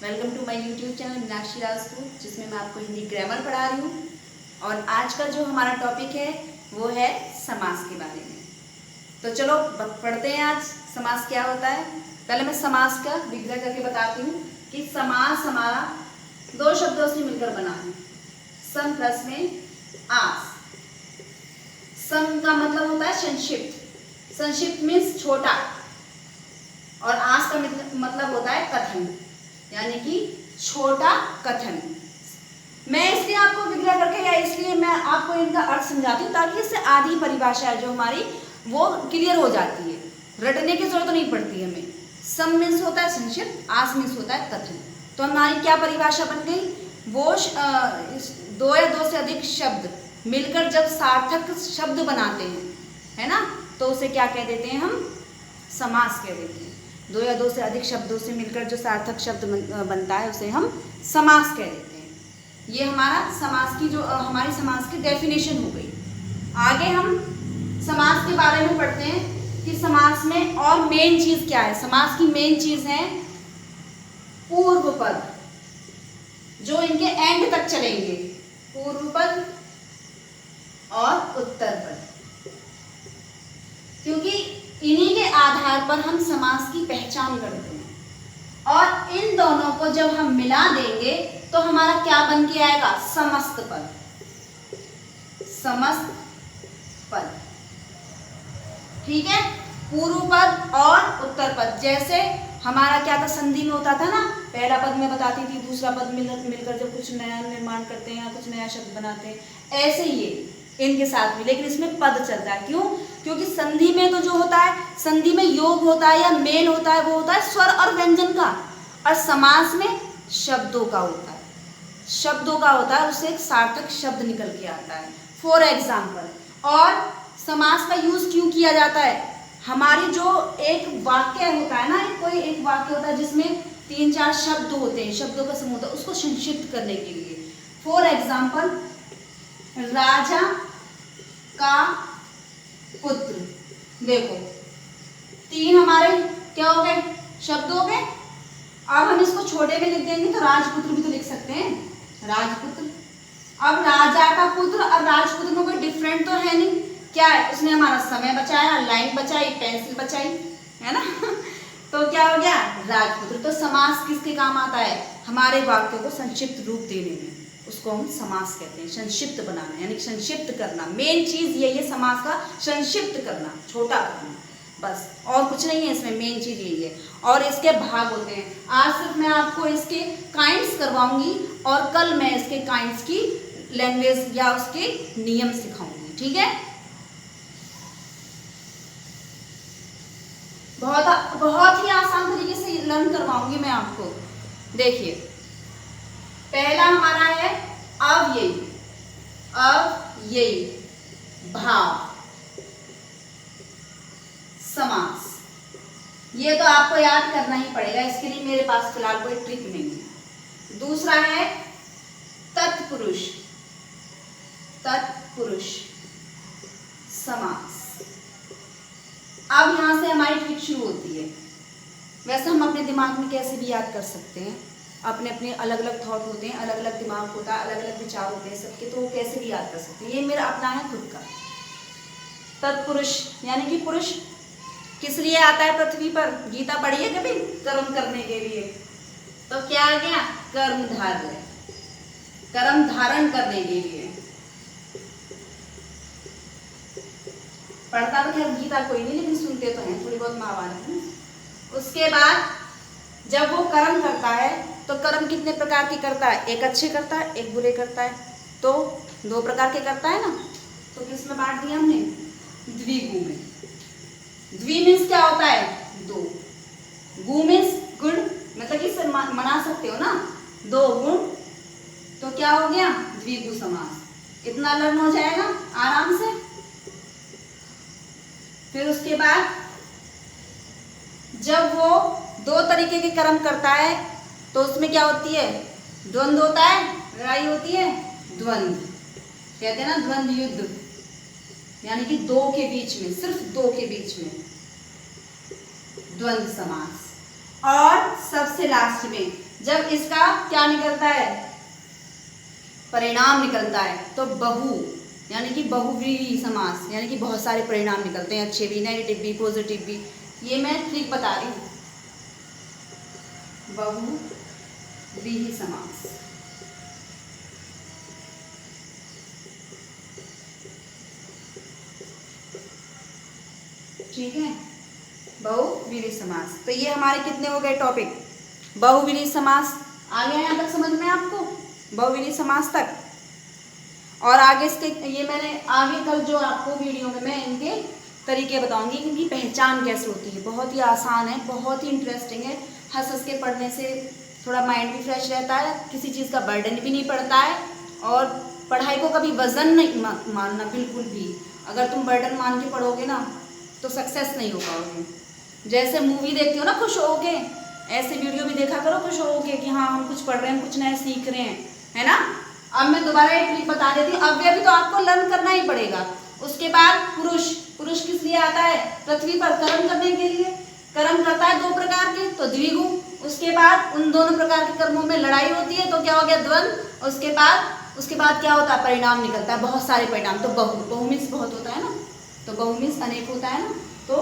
Welcome to my YouTube channel Meenakshi Rajput, जिसमें मैं आपको हिंदी ग्रामर पढ़ा रही हूँ। और आज का जो हमारा टॉपिक है वो है समास के बारे में। तो चलो पढ़ते हैं आज समास क्या होता है। पहले मैं समास का विग्रह करके बताती हूँ कि समास हमारा दो शब्दों से मिलकर बना है। सम प्लस में आस। सम का मतलब होता है संक्षिप्त। संक्षिप्त मीन्स छोटा, और आस का मतलब होता है कथन, यानी कि छोटा कथन। मैं इसलिए आपको विग्रह करके या इसलिए मैं आपको इनका अर्थ समझाती हूँ ताकि इससे आधी परिभाषा है जो हमारी वो क्लियर हो जाती है, रटने की जरूरत नहीं पड़ती हमें। सम मीन्स होता है संक्षिप्त, आस मीन्स होता है कथन। तो हमारी क्या परिभाषा बन गई, वो दो या दो से अधिक शब्द मिलकर जब सार्थक शब्द बनाते हैं, है ना, तो उसे क्या कह देते हैं, हम समास कह देते हैं। दो या दो से अधिक शब्दों से मिलकर जो सार्थक शब्द बनता है उसे हम समास कह देते हैं। ये हमारा समास की जो हमारी समास की डेफिनेशन हो गई। आगे हम समास के बारे में पढ़ते हैं कि समास में और मेन चीज क्या है। समास की मेन चीज है पूर्व पद, जो इनके एंड तक चलेंगे, पूर्व पद और उत्तर पद, क्योंकि इन्हीं के आधार पर हम समास की पहचान करते हैं। और इन दोनों को जब हम मिला देंगे तो हमारा क्या बन के आएगा, समस्त पद। समस्त पद, ठीक है। पूर्व पद और उत्तर पद, जैसे हमारा क्या था, संधि में होता था ना, पहला पद में बताती थी, दूसरा पद मिलकर जब कुछ नया निर्माण करते हैं या कुछ नया शब्द बनाते हैं, ऐसे ही इनके साथ में, लेकिन इसमें पद चलता है। क्यों? क्योंकि संधि में तो जो होता है, संधि में योग होता है या मेल होता है, वो होता है स्वर और व्यंजन का, और समास में शब्दों का होता है। शब्दों का होता है, उससे एक सार्थक शब्द निकल के आता है। फॉर एग्जाम्पल, और समास का यूज क्यों किया जाता है, हमारी जो एक वाक्य होता है ना, कोई एक वाक्य होता है जिसमें 3-4 शब्द होते हैं, शब्दों का समूह होता है, उसको संक्षिप्त करने के लिए। फॉर एग्जाम्पल, राजा का पुत्र, देखो 3 हमारे क्या हो गए, शब्द हो गए। अब हम इसको छोटे में लिख देंगे तो राजपुत्र भी तो लिख सकते हैं, राजपुत्र। अब राजा का पुत्र और राजपुत्र में कोई डिफरेंट तो है नहीं, क्या है, उसने हमारा समय बचाया, लाइन बचाई, पेंसिल बचाई, है ना तो क्या हो गया, राजपुत्र। तो समास किसके काम आता है, हमारे वाक्यों को संक्षिप्त रूप देने में, उसको हम समास कहते हैं। संक्षिप्त बनाना यानी संक्षिप्त करना, मेन चीज यही है समास का, संक्षिप्त करना, छोटा करना, बस और कुछ नहीं है इसमें, मेन चीज यही है। और इसके भाग होते हैं। आज सिर्फ मैं आपको इसके काइंड्स करवाऊंगी और कल मैं इसके काइंड्स की लैंग्वेज या उसके नियम सिखाऊंगी, ठीक है। बहुत ही आसान तरीके से लर्न करवाऊंगी मैं आपको। देखिए, पहला हमारा है अव्ययी। अव्ययी भाव समास, ये तो आपको याद करना ही पड़ेगा, इसके लिए मेरे पास फिलहाल कोई ट्रिक नहीं है। दूसरा है तत्पुरुष। तत्पुरुष समास। अब यहां से हमारी ट्रिक शुरू होती है। वैसे हम अपने दिमाग में कैसे भी याद कर सकते हैं, अपने अपने अलग अलग थॉट होते हैं, अलग अलग दिमाग होता है, अलग अलग विचार होते हैं सबके, तो वो कैसे भी याद कर सकते हैं। ये मेरा अपना है खुद का। तत्पुरुष यानी कि पुरुष किस लिए आता है पृथ्वी पर, गीता पढ़ी है कभी, कर्म करने के लिए। तो क्या आ गया, कर्मधारय, कर्म धारण करने के लिए। पढ़ता तो खैर गीता कोई नहीं, लेकिन सुनते तो हैं थोड़ी बहुत महाभारत। उसके बाद जब वो कर्म करता है तो कर्म कितने प्रकार के करता है, एक अच्छे करता है, एक बुरे करता है, तो 2 प्रकार के करता है ना। तो किस में बांट दिया हमने, द्विगु में। द्वि मीन्स क्या होता है, 2। गु मीन्स गुण, मतलब कि मना सकते हो ना, 2 गुण, तो क्या हो गया, द्विगु समास। इतना लर्न हो जाएगा आराम से। फिर उसके बाद जब वो 2 तरीके के कर्म करता है तो उसमें क्या होती है, द्वंद्व होता है, लड़ाई होती है, द्वंद्व कहते हैं ना, द्वंद्व युद्ध, यानी कि 2 के बीच में, सिर्फ 2 के बीच में द्वंद्व समास। और सबसे लास्ट में जब इसका क्या निकलता है, परिणाम निकलता है, तो बहु यानी कि बहुव्रीहि समास, यानी कि बहुत सारे परिणाम निकलते हैं, अच्छे भी, नेगेटिव भी, पॉजिटिव भी। ये मैं ट्रिक बता रही हूँ। बहुव्रीहि समास, ठीक है, बहुव्रीहि समास। तो ये हमारे कितने हो गए टॉपिक, बहुव्रीहि समास आ गया यहाँ तक समझ में आपको, बहुव्रीहि समास तक। और आगे इसके ये मैंने आगे कल जो आपको वीडियो में मैं इनके तरीके बताऊंगी, इनकी पहचान कैसे होती है। बहुत ही आसान है, बहुत ही इंटरेस्टिंग है, हंस हंस के पढ़ने से थोड़ा माइंड भी फ्रेश रहता है, किसी चीज़ का बर्डन भी नहीं पड़ता है, और पढ़ाई को कभी वजन नहीं मानना बिल्कुल भी। अगर तुम बर्डन मान के पढ़ोगे ना तो सक्सेस नहीं हो पाओगे। जैसे मूवी देखते हो ना खुश होके, ऐसे वीडियो भी देखा करो खुश होके कि हाँ हम कुछ पढ़ रहे हैं, कुछ नया सीख रहे हैं, है ना। अब मैं दोबारा एक ट्रिक बता देती हूँ, अव्यय भी तो आपको लर्न करना ही पड़ेगा। उसके बाद पुरुष, पुरुष किस लिए आता है, पृथ्वी पर कर्म करने के लिए। कर्म करता है दो प्रकार के, तो द्विगु। उसके बाद उन दोनों प्रकार के कर्मों में लड़ाई होती है, तो क्या हो गया, द्वंद्व। उसके बाद क्या होता है, परिणाम निकलता है, बहुत सारे परिणाम। तो बहु मीन्स बहुत होता है ना, तो बहु मीन्स अनेक होता है ना, तो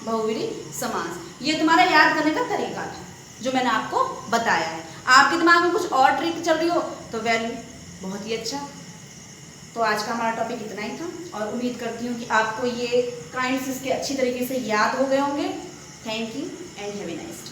बहुव्रीहि समास। ये तुम्हारा याद करने का तरीका था जो मैंने आपको बताया है। आपके दिमाग में कुछ और ट्रिक चल रही हो तो वेल, बहुत ही अच्छा। तो आज का हमारा टॉपिक इतना ही था, और उम्मीद करती हूँ कि आपको ये काइंड्स इसके अच्छी तरीके से याद हो गए होंगे। Thank you and have a nice day.